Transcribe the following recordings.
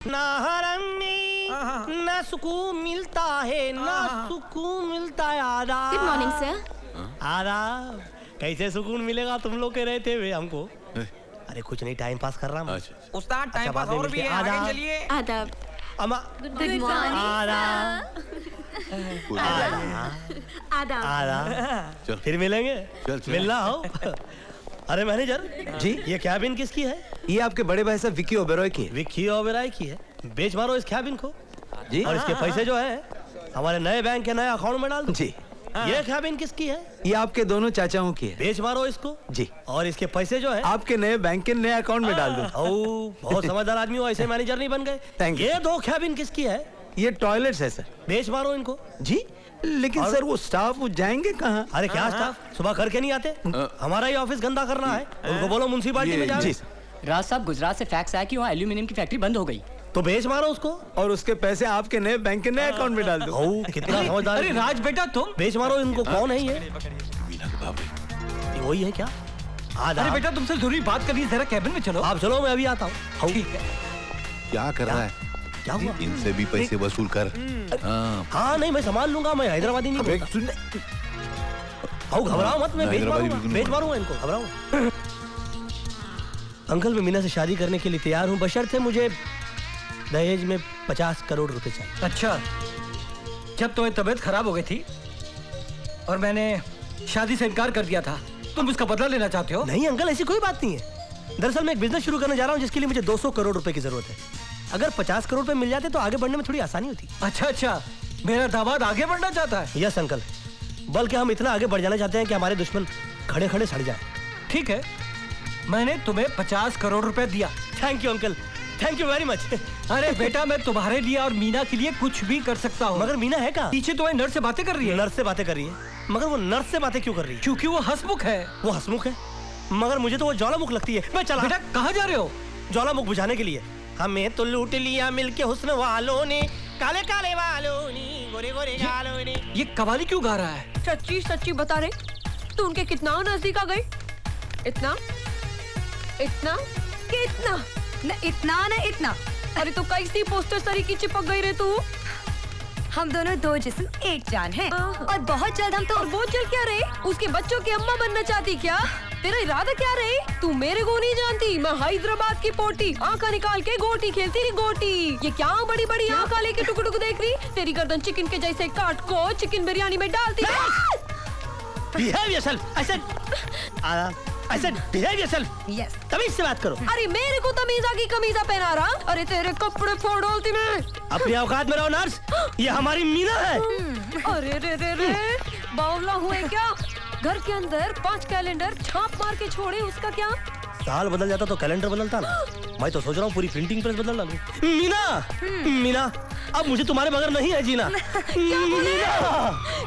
ना हरम में ना सुकून मिलता है, ना सुकून मिलता है। आदाब। Good morning sir. आदाब। कैसे सुकून मिलेगा तुम लोग के रहते हुए हमको? अरे कुछ नहीं, टाइम पास कर रहा हूँ। उस्ताद टाइम पास और भी है, आगे चलिए। आदाब। अम्मा गुड मॉर्निंग। आदाब। आदाब। आदाब। फिर मिलेंगे। मिलना हो। अरे मैनेजर जी, ये कैबिन किसकी है? ये आपके बड़े भाई साहब विक्की ओबेरॉय की है। विक्की ओबेरॉय की है। बेच मारो इस कैबिन को जी। और इसके पैसे जो है हमारे नए बैंक के नए अकाउंट में डाल दो। जी। ये कैबिन किसकी है? ये आपके दोनों चाचाओं की है। बेच मारो इसको जी। और इसके पैसे जो है आपके नए बैंक के नए अकाउंट में डाल दो। बहुत समझदार आदमी हो, ऐसे मैनेजर नहीं बन गए। Thank you. ये दो कैबिन किसकी है? ये टॉयलेट्स है सर। बेच मारो इनको। जी लेकिन और? सर वो स्टाफ वो जाएंगे कहाँ? अरे क्या स्टाफ सुबह करके नहीं आते? हमारा ही ऑफिस गंदा करना है, उनको बोलो म्युनिसिपैलिटी में जाए। जी। राज साहब, गुजरात से फैक्स आया कि वहाँ एल्यूमिनियम की फैक्ट्री बंद हो गई। तो बेच मारो उसको और उसके पैसे आपके नए बैंक के नए अकाउंट में डाल दो। कितना समझदार। अरे राज बेटा तुम। बेच मारो इनको। कौन है ये? ये वही है क्या? अरे बेटा तुमसे जरूरी बात करनी है, जरा कैबिन में चलो। आप चलो, मैं अभी आता हूँ। ठीक है। क्या कर रहा है? क्या हुआ? इनसे भी पैसे वसूल कर। हाँ नहीं, मैं संभाल लूंगा। मैं हैदराबादी नहीं बोलता। आओ घबराओ मत, मैं बेच मारूंगा इनको। घबराओ। अंकल, मैं मीना से शादी करने के लिए तैयार हूँ, बशर्ते मुझे दहेज में 50 करोड़ रुपए चाहिए। अच्छा, जब तुम्हें तबीयत खराब हो गई थी और मैंने शादी से इनकार कर दिया था, तुम उसका बदला लेना चाहते हो? नहीं अंकल, ऐसी कोई बात नहीं है। दरअसल मैं एक बिजनेस शुरू करने जा रहा हूँ जिसके लिए मुझे 200 करोड़ रुपए की जरूरत है। अगर 50 करोड़ रुपए मिल जाते तो आगे बढ़ने में थोड़ी आसानी होती। अच्छा, मेरा दामाद आगे बढ़ना चाहता है। यस अंकल, बल्कि हम इतना आगे बढ़ जाना चाहते हैं कि हमारे दुश्मन खड़े खड़े सड़ जाए। ठीक है, मैंने तुम्हें 50 करोड़ रुपए दिया। Thank you uncle, thank you very much. अरे बेटा, मैं तुम्हारे लिए और मीना के लिए कुछ भी कर सकता हूँ। मगर मीना है कहाँ? पीछे तुम्हें नर्स से बातें कर रही है। नर्स से बातें कर रही है? मगर वो नर्स से बातें क्यों कर रही है? क्योंकि वो हंसमुख है। वो हंसमुख है, मगर मुझे तो वो ज्वालामुख लगती है। मैं चला। बेटा कहाँ जा रहे हो? ज्वालामुख बुझाने के लिए। हमें तो लूट लिया मिलके हुस्न वालों ने, काले काले वालों ने, गोरे गोरे गालों ने। ये कवाली क्यों गा रहा है? सच्ची सच्ची बता रहे, तू उनके कितना नजदीक आ गई? इतना इतना कि इतना न इतना न इतना। अरे तो कैसी पोस्टर सरी की चिपक गई रे तू? हम दोनों दो जिस्म एक जान हैं और बहुत जल्द हम तो। और बहुत जल्द क्या रे? उसके बच्चों की अम्मा बनना चाहती क्या? तेरा इरादा क्या रे? तू मेरे को नहीं जानती, मैं हैदराबाद की पोटी, आंखा निकाल के गोटी खेलती रही गोटी। ये क्या बड़ी बड़ी आंखा लेके टुक टुक देख रही? तेरी गर्दन चिकन के जैसे काट को चिकन बिरयानी में डालती। Behave yourself, I said behave yourself. Yes. तमीज से बात करो। अरे मेरे को तमीजा की कमीजा पहना रहा? अरे तेरे कपड़े फोड़ डालती मैं। अपनी औकात में रहो नर्स, ये हमारी मीना है। अरे रे रे रे, बावला हुए क्या? घर के अंदर 5 कैलेंडर छाप मार के छोड़े, उसका क्या? साल बदल जाता तो कैलेंडर बदलता ना। मैं तो सोच रहा हूँ पूरी प्रिंटिंग प्रेस बदल डालूं। मीना, अब मुझे तुम्हारे बगैर नहीं है जीना। क्या बोले?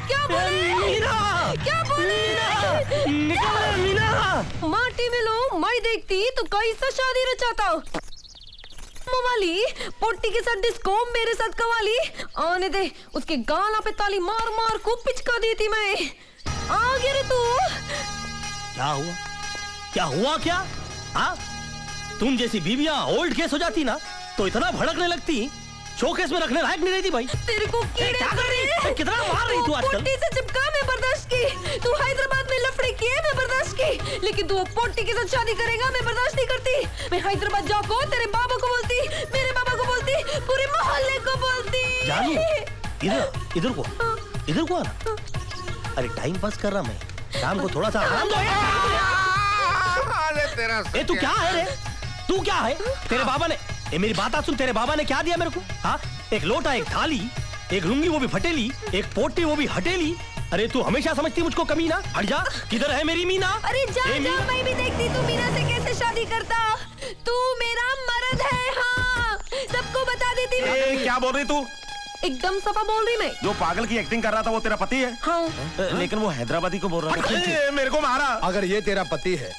क्या बोले? मीना, क्या बोले? निकल मीना। माटी में लो, मैं देखती तो कैसे शादी रचाता। मवाली पोटी के साथ डिस्को, मेरे साथ कवाली। आने दे, उसके गाना पे ताली मार मार को पिचका दी थी मैं। आगे रे तू। क्या हुआ? क्या हुआ क्या? हाँ, तुम जैसी बीवियां ओल्ड केस हो जाती ना तो इतना भड़कने लगती, शोकेस में रखने लायक नहीं रहती भाई। तेरे को कीड़े क्या कर रही है? कितना मार रही तू आजकल? पोटी से चिपका मैं बर्दाश्त की, तू हैदराबाद में लफड़े किए मैं बर्दाश्त की, लेकिन तू पोटी के साथ शादी करेगा मैं बर्दाश्त नहीं करती। मैं हैदराबाद जाको तेरे बाबा को बोलती, मेरे बाबा को बोलती, पूरे मोहल्ले को बोलती। जानी इधर को आना। अरे टाइम पास कर रहा मैं, शाम को थोड़ा सा आराम दो। ए तू क्या है रे? तू क्या है? तेरे बाबा ने, ए मेरी बात सुन, तेरे बाबा ने क्या दिया मेरे को? हाँ, एक लोटा, एक थाली, एक लुंगी वो भी फटेली, एक पोटी वो भी हटेली। अरे तू हमेशा समझती मुझको कमीना। हट जा, किधर है मेरी मीना? अरे जा मैं भी देखती तू मीना से कैसे शादी करता। तू मेरा मर्द है, हाँ सबको बता देती मैं। क्या बोल रही तू? एकदम सफा बोल रही मैं। जो पागल की एक्टिंग कर रहा था वो तेरा पति है? हाँ। लेकिन वो हैदराबादी को बोल रहा था। मेरे को मारा। अगर ये तेरा पति है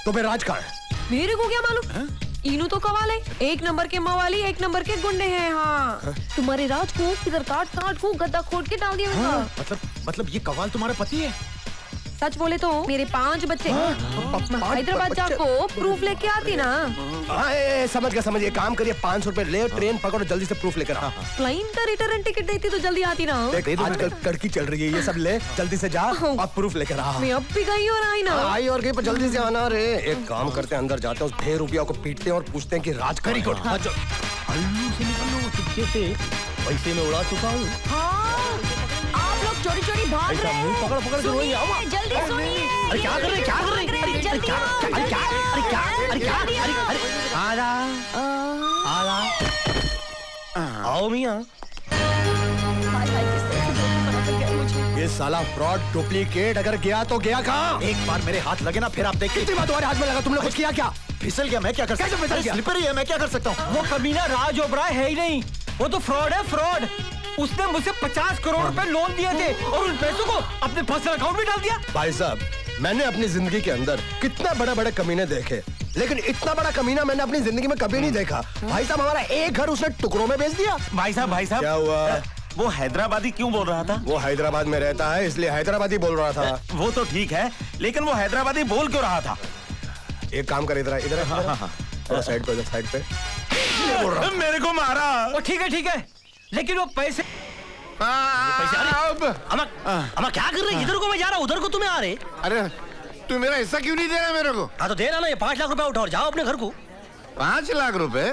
तो फिर राज कहाँ है? मेरे को क्या मालूम? इनू तो कवाल है, 1 नंबर के मवाली, 1 नंबर के गुंडे हैं। हाँ, तुम्हारे राज को इधर काट काट को गद्दा खोद के डाल दिया। मतलब ये कवाल तुम्हारा पति है? सच बोले तो मेरे 5 बच्चे। मैं हैदराबाद जाको प्रूफ लेके आती ना। समझ गया समझ गया। काम करिए, 500 रुपए ले, ट्रेन पकड़ो, जल्दी से प्रूफ लेकर आ। प्लेन का रिटर्न टिकट देती तो जल्दी आती ना। देख, आजकल कड़की चल रही है, ये सब ले, जल्दी से जा और प्रूफ लेकर आ। मैं अब भी गई और आई ना। आई और गई, पर जल्दी से आना रे। एक काम करते हैं, अंदर जाते हैं, उस 6 रुपया को पीटते हैं और पूछते हैं कि राज करी को। अल्लू से निकल लो चुपके से, पैसे में उड़ा चुका हूँ। हाँ, आप लोग चोरी चोरी भाग ऐसा रहे मुंह हैं। पकड़ पकड़ के रोइए, आओ। सुनिए, जल्दी सुनिए। अरे क्या कर रहे, क्या कर रहे, अरे जल्दी क्या, आओ, अरे क्या, अरे क्या, अरे क्या, जल्दी अरे आओ। अरे आला आला आओ मियाँ। हाय हाय, किस तरह से धोखा बना कर गए मुझे। ये साला फ्रॉड डुप्लीकेट अगर गया तो गया कहाँ? एक बार मेरे हाथ लगे ना, फिर आप देखिए। कितनी बार तुम्हारे हाथ में लगा, तुमने कुछ किया क्या? फिसल गया, मैं क्या कर सकता हूँ? कैसे फिसल गया? स्लिपर ही है, मैं क्या कर सकता हूँ? वो कमीना राज ओबराय है ही नहीं, वो तो फ्रॉड है, फ्रॉड। उसने मुझसे 50 करोड़ रुपए लोन दिए थे और उन पैसों को अपने पर्सनल अकाउंट में डाल दिया। भाई साहब, मैंने अपनी जिंदगी के अंदर कितना बड़े बड़े कमीने देखे, लेकिन इतना बड़ा कमीना मैंने अपनी जिंदगी में कभी नहीं देखा। भाई साहब, हमारा एक घर उसने टुकड़ों में बेच दिया। भाई साहब क्या हुआ? वो हैदराबादी क्यों बोल रहा था? वो हैदराबाद में रहता है, इसलिए हैदराबादी बोल रहा था। वो तो ठीक है, लेकिन वो हैदराबादी बोल क्यों रहा था? एक काम कर, इधर इधर साइड पे, साइड पे। मेरे को मारा। वो ठीक है, लेकिन वो पैसे पैसे, अरे अमा क्या कर रहे हैं? इधर को मैं जा रहा हूँ, उधर को तुम्हें आ रहे। अरे तू मेरा हिस्सा क्यों नहीं दे रहा मेरे को? हाँ तो दे रहा ना, ये 5 लाख रुपए उठाओ और जाओ अपने घर को। 5 लाख रुपए?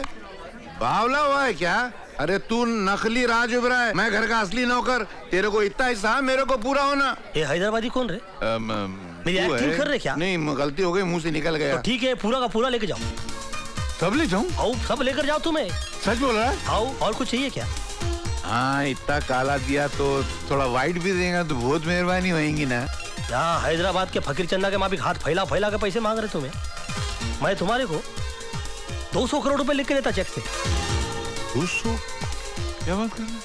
बावला हुआ है क्या? अरे तू नकली राज उभरा है, मैं घर का असली नौकर। तेरे को इतना हिस्सा, मेरे को पूरा होना। ये हैदराबादी कौन रहे? मेरी तू एक्टिंग है? कर रहे क्या? नहीं, गलती हो गई, मुंह से निकल गया। तो ठीक है, पूरा का पूरा लेके जाओ। सब ले जाऊं? आओ, सब लेकर जाओ तुम्हें। सच बोल रहा है? आओ, और कुछ चाहिए क्या? हाँ, इतना काला दिया तो थोड़ा व्हाइट भी देगा तो बहुत मेहरबानी होगी ना। यहाँ हैदराबाद के फकीर चंदा के माफिक हाथ फैला फैला के पैसे मांग रहे तुम्हें। मैं तुम्हारे को 200 करोड़ रुपए लिख के देता चेक से। 200? क्या बात कर रहे हैं?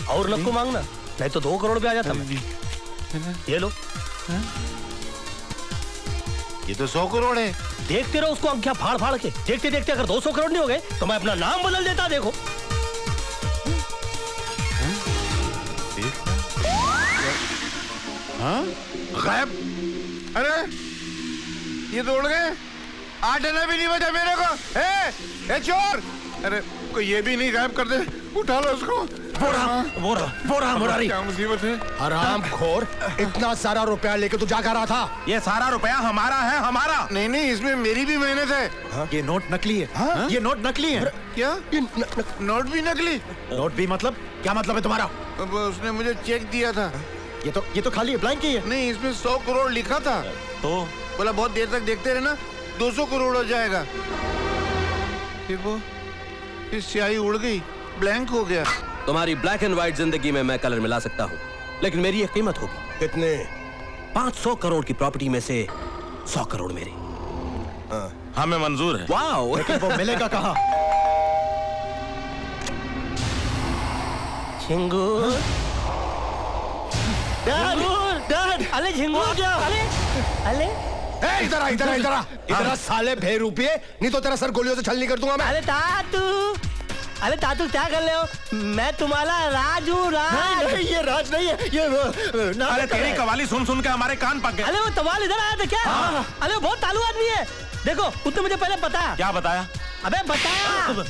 और नको मांगना, नहीं तो 2 करोड़ पे आ जाता मैं। ये लो, ये तो 100 करोड़ है। देखते रहो उसको अंख्या फाड़ फाड़ के। देखते देखते अगर 200 करोड़ नहीं हो गए तो मैं अपना नाम बदल देता। देखो हाँ? गायब? अरे ये तो उड़ गए। 8 आना भी नहीं बचा मेरे को। ए चोर! अरे कोई ये भी नहीं गायब कर दे। उठा लो उसको। बोरा क्या मुसीबत है? हराम खोर, इतना सारा रुपया लेके तू जा कर रहा था। ये सारा रुपया हमारा है, हमारा। नहीं, इसमें मेरी भी मेहनत है। ये नोट नकली है। हाँ? ये नोट नकली है। क्या? नोट भी नकली? नोट भी मतलब? क्या मतलब है तुम्हारा? अब उसने मुझे चेक दिया था। ये तो खाली ब्लैंक ही है। नहीं, इसमें 100 करोड़ लिखा था। तो बोला बहुत देर तक देखते रहना, 200 करोड़ हो जाएगा। फिर वो स्याही उड़ गई, ब्लैंक हो गया। तुम्हारी ब्लैक एंड व्हाइट जिंदगी में मैं कलर मिला सकता हूँ, लेकिन मेरी एक कीमत होगी। कितने? 500 करोड़ की प्रॉपर्टी में से 100 करोड़ मेरी। हमें मंजूर है। वाओ! लेकिन वो मिलेगा कहाँ? झिंगूर, डैड, अरे झिंगूर क्या? अरे इधर आ साले रुपये, नहीं तो तेरा सर गोलियों से छलनी कर दूंगा मैं। अरे तातू क्या कर रहे हो? मैं तुम्हारा राज हूँ, राज। नहीं, ये राज नहीं है, ये अरे तेरी कवाली सुन सुन के हमारे कान पक गए। अरे वो तवाल इधर आया था क्या? अरे वो बहुत तालू आदमी है। देखो, उसने मुझे पहले बताया। क्या बताया? अबे बताया।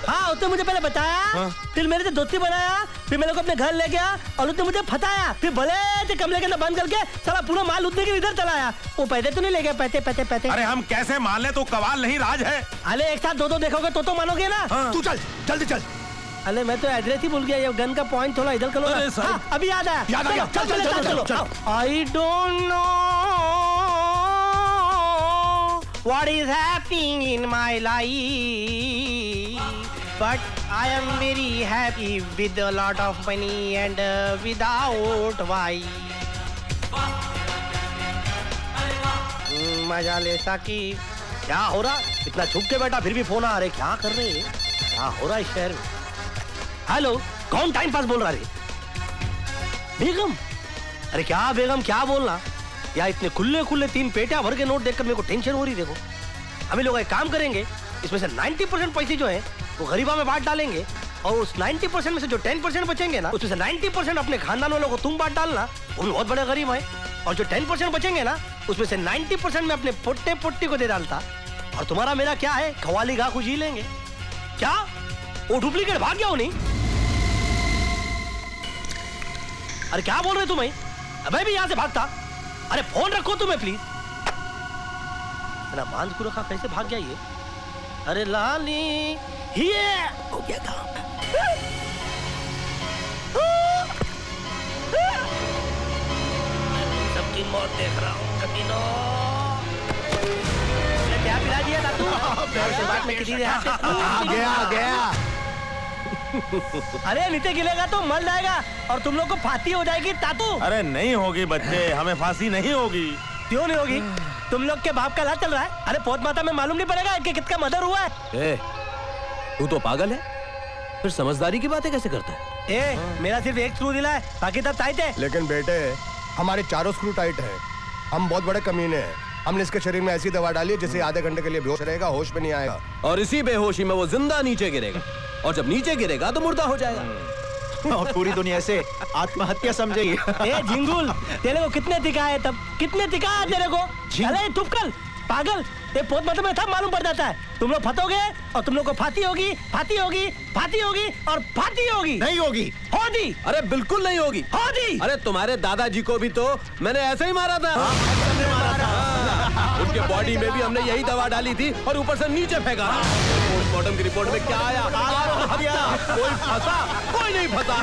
हाँ, उसने मुझे पहले बताया, फिर मेरे से दोस्ती बनाया, फिर मेरे को अपने घर ले गया और उसने मुझे फताया, फिर भले से कमरे के अंदर बंद करके सारा पूरा माल उतने के इधर चलाया। वो पैसे तो नहीं ले गया, पैसे। अरे हम कैसे मान ले? तो कवाल नहीं, राज है। अरे एक साथ दो देखोगे तो मानोगे ना। तू चल, जल्दी चल। अरे मैं तो एड्रेस ही भूल गया, ये गन का पॉइंट थोड़ा इधर करो। हाँ, अभी याद आया। याद आ गया। चल। I don't know what is happening in my life, but I am very happy with a lot of money and without wife. मजा ले साकी। क्या हो रहा? इतना छुप के बैठा फिर भी फोन आ रहे, क्या कर रहे हैं? क्या हो रहा है इस शहर में? हेलो, कौन टाइम पास बोल रहा है? बेगम? अरे क्या बेगम, क्या बोलना? या इतने खुले 3 पेटियां भर के नोट देखकर मेरे को टेंशन हो रही। देखो, हम लोग एक काम करेंगे, इसमें से 90% पैसे जो है वो गरीबा में बांट डालेंगे और उस 90% में से जो 10% बचेंगे ना, उसमें से 90% अपने खानदान वालों को तुम बांट डालना। वो बहुत बड़े गरीब है। और जो 10% बचेंगे ना उसमें से 90% मैं अपने पोट्टे पोट्टी को दे डालता। और तुम्हारा मेरा क्या है, खवाली गा कुछ ही लेंगे। क्या वो डुप्लीकेट भाग गया हो नहीं? अरे क्या बोल रहे तुम्हें? मैं भी यहां से भागता। अरे फोन रखो तुम्हें प्लीज। मेरा मांद को रखा कैसे भाग गया ये? अरे लाली ये हो गया काम। सबकी मौत देख रहा हूँ कमीनो। क्या पिला दिया था तू? बात में किसी ने आ गया। अरे नीचे गिलेगा तो मर जाएगा और तुम लोग को फांसी हो जाएगी तातू। अरे नहीं होगी बच्चे, हमें फांसी नहीं होगी। क्यों नहीं होगी? तुम लोग के बाप का लाज चल रहा है। अरे पोत माता में मालूम नहीं पड़ेगा कि किसका मर्डर हुआ है? तू तो पागल है, फिर समझदारी की बातें कैसे करता है? मेरा सिर्फ एक स्क्रू दिला है, बाकी सब टाइट है। लेकिन बेटे हमारे चारों स्क्रू टाइट हैं। हम बहुत बड़े कमीने हैं। हमने इसके शरीर में ऐसी दवा डाली है जिससे आधे घंटे के लिए बेहोश रहेगा, होश में नहीं आएगा। और इसी बेहोशी में वो जिंदा नीचे गिरेगा, और जब नीचे गिरेगा तो मुर्दा हो जाएगा। और पूरी दुनिया से आत्महत्या समझेगी। झिंगुल, तेरे को कितने दिखाए तब? कितने दिखाया तेरे को? अरे चुप कर पागल। ये पोत माता में था मालूम पड़ जाता है। तुम लोग फंसोगे और तुम लोग को फांसी होगी, फांसी होगी, फांसी होगी और फांसी होगी। नहीं होगी। होगी। अरे बिल्कुल नहीं होगी। होगी। अरे तुम्हारे दादाजी को भी तो मैंने ऐसे ही मारा था। उनके बॉडी में भी हमने यही दवा डाली थी और ऊपर से नीचे फेंका। पोस्टमार्टम की रिपोर्ट में क्या आया? कोई फंसा, कोई नहीं फंसा।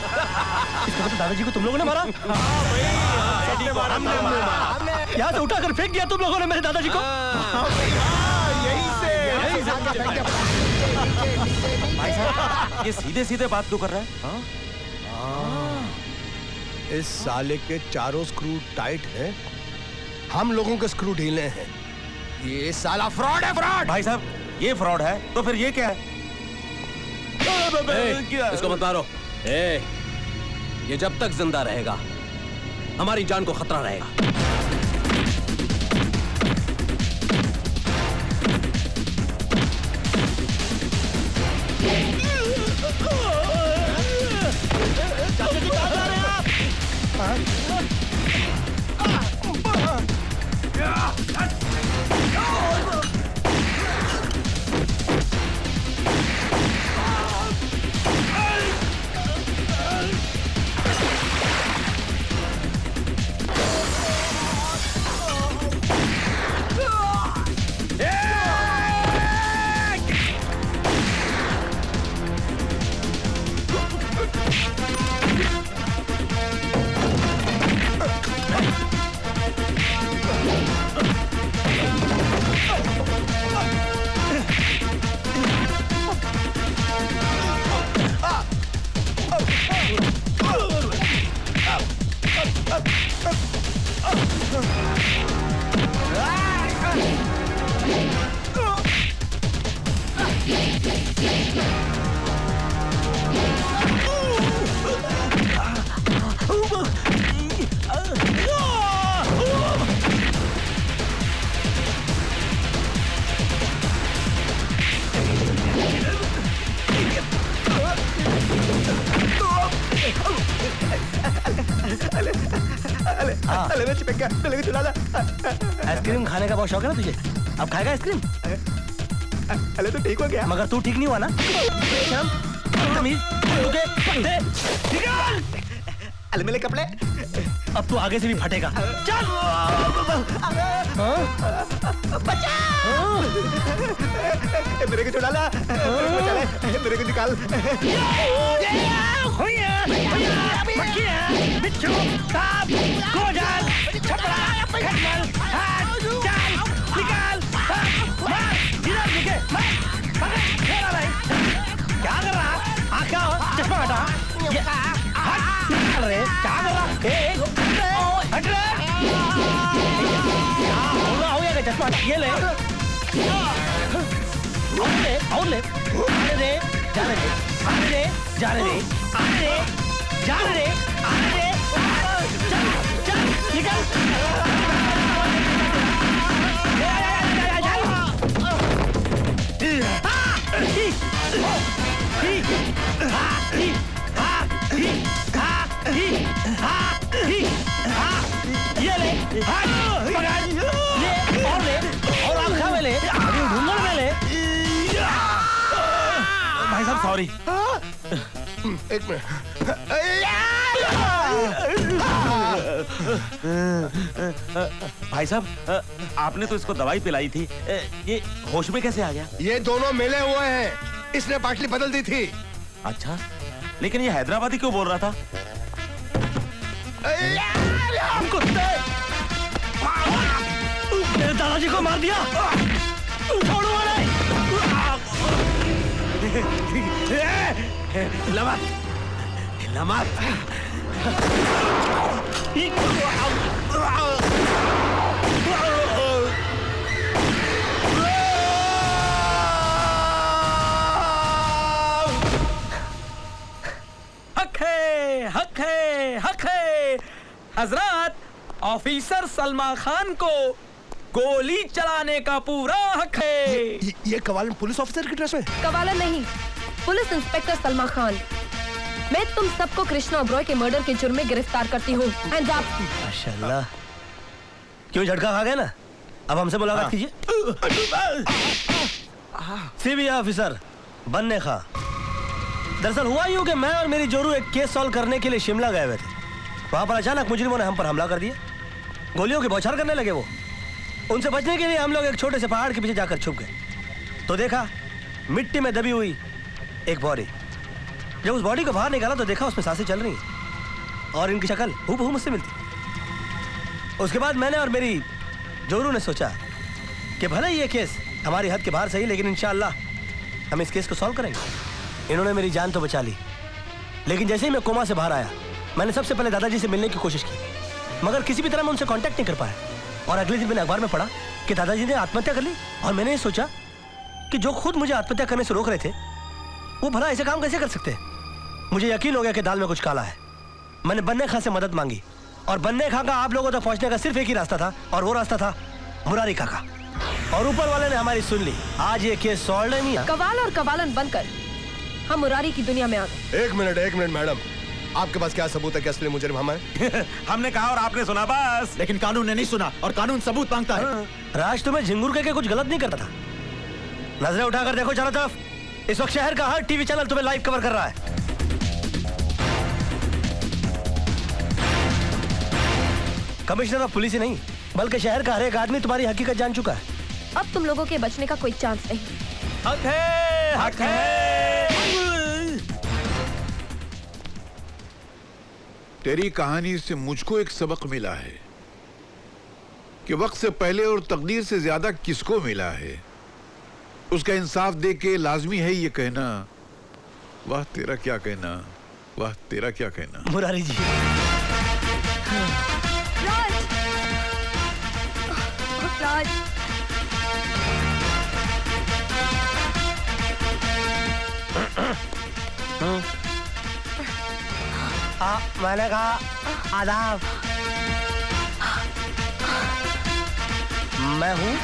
इसका मतलब दादाजी को तुम लोगों ने मारा? यहाँ से उठाकर फेंक दिया तुम लोगों ने मेरे दादाजी को? भाई साहब ये सीधे सीधे बात क्यों कर रहा है? इस साले के चारों स्क्रू टाइट हैं, हम लोगों के स्क्रू ढीले हैं। ये साला फ्रॉड है, फ्रॉड। भाई साहब ये फ्रॉड है तो फिर ये क्या है? इसको मत मारो। ये जब तक जिंदा रहेगा हमारी जान को खतरा रहेगा। आइसक्रीम खाने का बहुत शौक है ना तुझे? अब खाएगा आइसक्रीम? अरे तो ठीक हो गया। मगर तू ठीक नहीं हुआ ना? अरे मेरे कपड़े। अब तू आगे से भी फटेगा। चल मेरे को छुड़ा ला। मेरे को निकाल। बिच्छू, सांप, गोजर, छपरा, खटमल, हाथ, जाल, निकाल, मार, इधर दिखे, मार, पकड़, खेला नहीं। क्या कर रहा? आँखा हो, चश्मा हटा। ये, हट, निकाल रहे, क्या कर रहा? हट रे। क्या हो गया चश्मा हटा? ये ले। और ले, आने दे, जाने दे, आने दे, जाने दे, आने दे, जाने दे, आने दे, चल, चल, निकल। ये ले, ये और ले और आंखा में ले अभी ढूंढण में ले। भाई साहब सॉरी। एक मिनट। भाई साहब आपने तो इसको दवाई पिलाई थी, ये होश में कैसे आ गया? ये दोनों मिले हुए हैं, इसने पाटली बदल दी थी। अच्छा, लेकिन ये हैदराबादी क्यों बोल रहा था? मेरे दादाजी को मार दिया। छोड़ो वाले। हिला मत। हक है हजरत, ऑफिसर सलमान खान को गोली चलाने का पूरा हक है। ये कवालन पुलिस ऑफिसर की ड्रेस में? कवालन नहीं, पुलिस इंस्पेक्टर सलमान खान। मैं तुम सबको कृष्णा ओबरॉय के मर्डर के जुर्म में गिरफ्तार करती हूँ। Hands up. माशाल्लाह, क्यों झटका खा गए ना? अब हमसे मुलाकात कीजिए। सीबीआई ऑफिसर बनने खा। दरअसल हुआ यूं कि मैं और मेरी जोरू एक केस सॉल्व करने के लिए शिमला गए हुए थे। वहां पर अचानक मुजरिमों ने हम पर हमला कर दिया। गोलियों की बौछार करने लगे वो। उनसे बचने के लिए हम लोग एक छोटे से पहाड़ के पीछे जाकर छुप गए। तो देखा मिट्टी में दबी हुई एक बॉडी। जब उस बॉडी को बाहर निकाला तो देखा उसमें सांसें चल रही और इनकी शक्ल हूबहू मुझसे मिलती। उसके बाद मैंने और मेरी जोरू ने सोचा कि भले ये केस हमारी हद के बाहर सही, लेकिन इंशाअल्लाह हम इस केस को सॉल्व करेंगे। इन्होंने मेरी जान तो बचा ली, लेकिन जैसे ही मैं कोमा से बाहर आया मैंने सबसे पहले दादाजी से मिलने की कोशिश की, मगर किसी भी तरह मैं उनसे कांटेक्ट नहीं कर पाया। और अगले दिन मैंने अखबार में पढ़ा कि दादाजी ने आत्महत्या कर ली। और मैंने ये सोचा कि जो खुद मुझे आत्महत्या करने से रोक रहे थे वो भला ऐसे काम कैसे कर सकते हैं। मुझे यकीन हो गया कि दाल में कुछ काला है। मैंने बन्ने खां से मदद मांगी और बन्ने खां का आप लोगों तक पहुंचने का सिर्फ एक ही रास्ता था, और वो रास्ता था मुरारी खां का। और ऊपर वाले ने हमारी सुन ली। आज ये केस सॉल्व है। मियां कवाल और कवालन बनकर हम मुरारी की दुनिया में आ गए। एक मिनट मैडम, आपके पास क्या सबूत है कि असली मुजरिम हम हैं? हमने कहा और आपने सुना बस। लेकिन कानून ने नहीं सुना और कानून सबूत मांगता है। राज तुम्हें झिंगुर के कुछ गलत नहीं करता था। नजरें उठाकर देखो चारों तरफ। इस वक्त शहर का हर टीवी चैनल तुम्हें लाइव कवर कर रहा है। कमिश्नर ऑफ पुलिस ही नहीं बल्कि शहर का हर एक आदमी तुम्हारी हकीकत जान चुका है। अब तुम लोगों के बचने का कोई चांस नहीं। हक है। तेरी कहानी से मुझको एक सबक मिला है कि वक्त से पहले और तकदीर से ज्यादा किसको मिला है, उसका इंसाफ दे के लाजमी है ये कहना, वाह तेरा क्या कहना, वाह तेरा क्या कहना। मुरारी जी, राज, मैंने कहा आदाब। मैं हूँ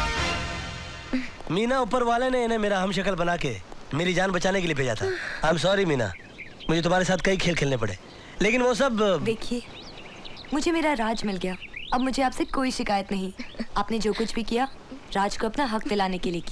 मीना। ऊपर वाले ने इन्हें मेरा हमशक्ल बना के मेरी जान बचाने के लिए भेजा था। आई एम सॉरी मीना, मुझे तुम्हारे साथ कई खेल खेलने पड़े, लेकिन वो सब। देखिए, मुझे मेरा राज मिल गया। अब मुझे आपसे कोई शिकायत नहीं। आपने जो कुछ भी किया राज को अपना हक दिलाने के लिए किया।